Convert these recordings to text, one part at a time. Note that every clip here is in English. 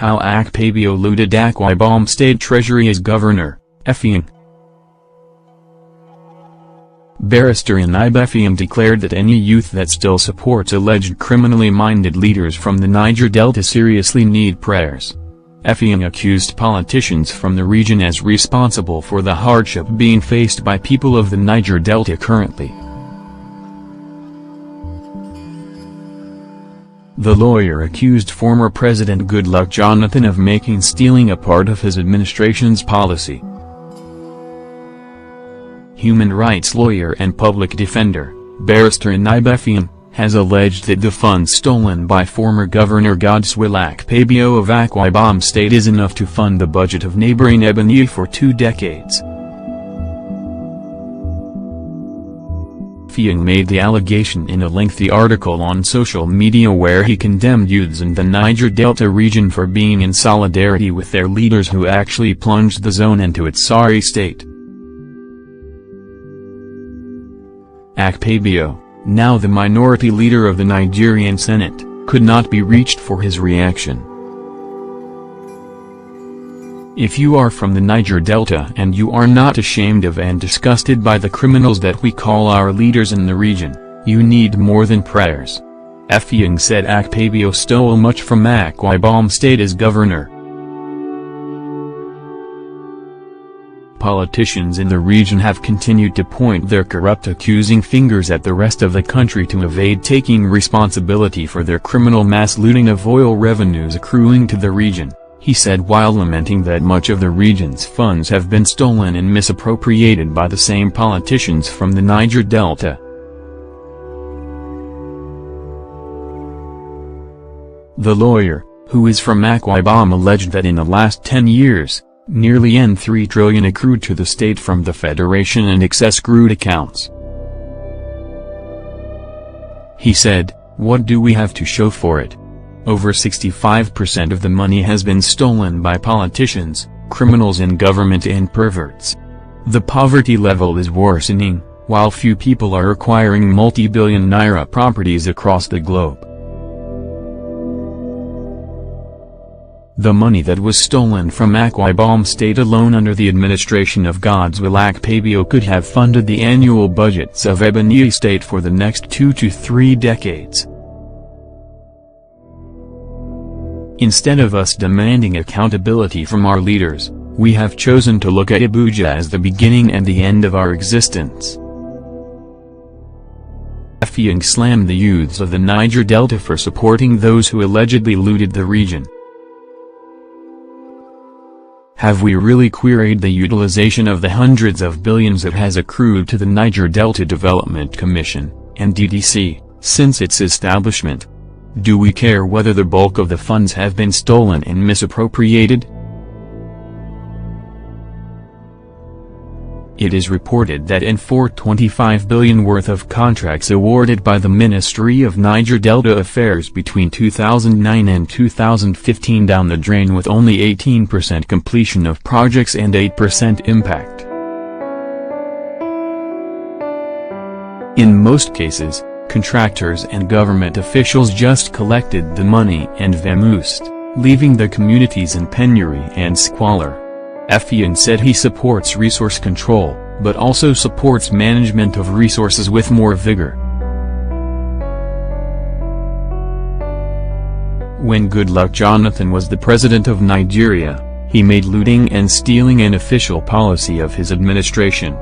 How Akpabio looted Akwa Ibom State Treasury as Governor, Effiong. Barrister Inibehe Effiong declared that any youth that still supports alleged criminally minded leaders from the Niger Delta seriously need prayers. Effiong accused politicians from the region as responsible for the hardship being faced by people of the Niger Delta currently. The lawyer accused former President Goodluck Jonathan of making stealing a part of his administration's policy. Human rights lawyer and public defender, Barrister Inibehe Effiong, has alleged that the funds stolen by former Governor Godswill Akpabio of Akwa Ibom State is enough to fund the budget of neighboring Ebonyi for 2 decades. Effiong made the allegation in a lengthy article on social media where he condemned youths in the Niger Delta region for being in solidarity with their leaders who actually plunged the zone into its sorry state. Akpabio, now the minority leader of the Nigerian Senate, could not be reached for his reaction. If you are from the Niger Delta and you are not ashamed of and disgusted by the criminals that we call our leaders in the region, you need more than prayers. Effiong said Akpabio stole much from Akwa Ibom State as governor. Politicians in the region have continued to point their corrupt accusing fingers at the rest of the country to evade taking responsibility for their criminal mass looting of oil revenues accruing to the region, he said while lamenting that much of the region's funds have been stolen and misappropriated by the same politicians from the Niger Delta. The lawyer, who is from Akwa Ibom, alleged that in the last 10 years, nearly N3 trillion accrued to the state from the Federation and excess accrued accounts. He said, "What do we have to show for it? Over 65% of the money has been stolen by politicians, criminals in government and perverts. The poverty level is worsening, while few people are acquiring multi-billion naira properties across the globe. The money that was stolen from Akwa Ibom State alone under the administration of Godswill Akpabio could have funded the annual budgets of Ebonyi State for the next 2 to 3 decades. Instead of us demanding accountability from our leaders, we have chosen to look at Abuja as the beginning and the end of our existence." Effiong slammed the youths of the Niger Delta for supporting those who allegedly looted the region. Have we really queried the utilization of the hundreds of billions that has accrued to the Niger Delta Development Commission, NDDC, since its establishment? Do we care whether the bulk of the funds have been stolen and misappropriated? It is reported that N425 billion worth of contracts awarded by the Ministry of Niger Delta Affairs between 2009 and 2015 down the drain with only 18% completion of projects and 8% impact. In most cases, contractors and government officials just collected the money and vamoosed, leaving the communities in penury and squalor. Effiong said he supports resource control, but also supports management of resources with more vigor. When Goodluck Jonathan was the president of Nigeria, he made looting and stealing an official policy of his administration.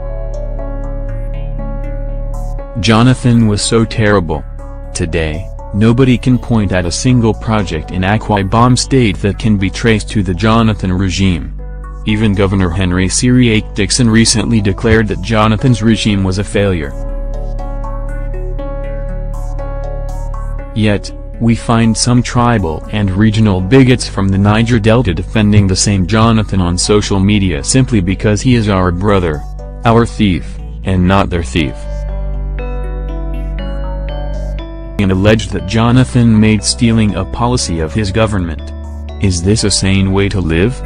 Jonathan was so terrible. Today, nobody can point at a single project in Akwa Ibom State that can be traced to the Jonathan regime. Even Governor Henry Siriake Dixon recently declared that Jonathan's regime was a failure. Yet, we find some tribal and regional bigots from the Niger Delta defending the same Jonathan on social media simply because he is our brother, our thief, and not their thief. And alleged that Jonathan made stealing a policy of his government. Is this a sane way to live?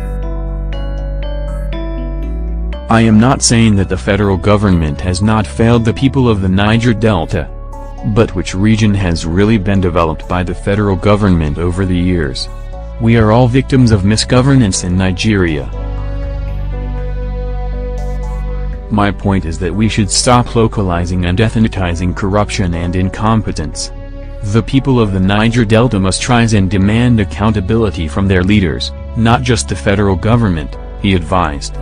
I am not saying that the federal government has not failed the people of the Niger Delta. But which region has really been developed by the federal government over the years? We are all victims of misgovernance in Nigeria. My point is that we should stop localizing and ethnitizing corruption and incompetence. The people of the Niger Delta must rise and demand accountability from their leaders, not just the federal government, he advised.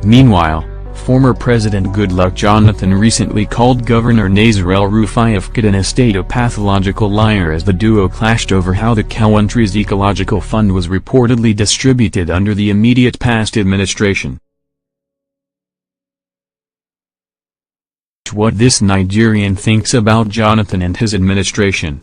Meanwhile, former President Goodluck Jonathan recently called Governor Nasir El-Rufai of Kaduna State a pathological liar as the duo clashed over how the country's ecological fund was reportedly distributed under the immediate past administration. What this Nigerian thinks about Jonathan and his administration.